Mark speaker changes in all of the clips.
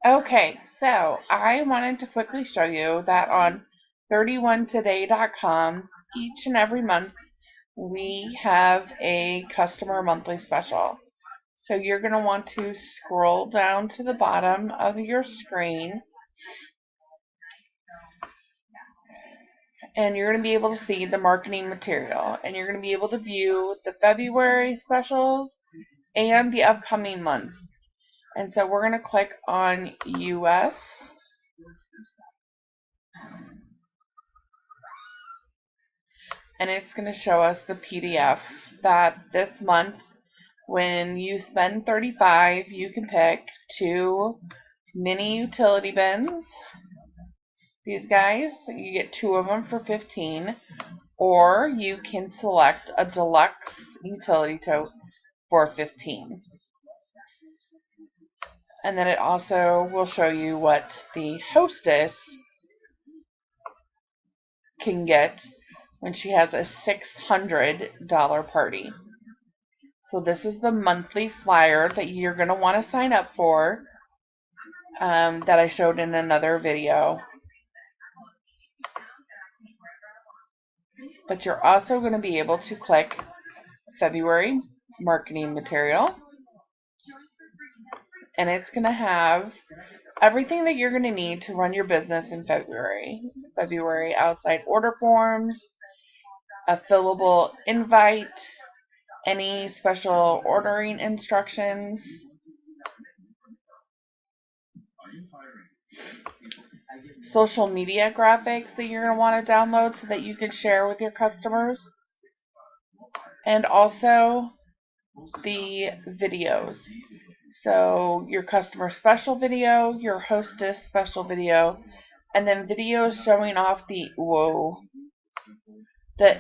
Speaker 1: Okay, so I wanted to quickly show you that on 31today.com, each and every month, we have a customer monthly special. So you're going to want to scroll down to the bottom of your screen, and you're going to be able to see the marketing material, and you're going to be able to view the February specials and the upcoming months. And so we're going to click on US, and it's going to show us the PDF that this month, when you spend $35, you can pick 2 mini utility bins. These guys, you get 2 of them for $15, or you can select a deluxe utility tote for $15. And then it also will show you what the hostess can get when she has a $600 party. So this is the monthly flyer that you're going to want to sign up for, that I showed in another video. But you're also going to be able to click February marketing material, and it's going to have everything that you're going to need to run your business in February. February outside order forms, a fillable invite, any special ordering instructions, social media graphics that you're going to want to download so that you can share with your customers, and also the videos. So your customer special video, your hostess special video, and then videos showing off the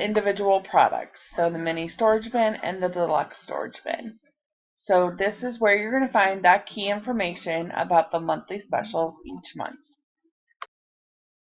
Speaker 1: individual products. So the mini storage bin and the deluxe storage bin. So this is where you're going to find that key information about the monthly specials each month.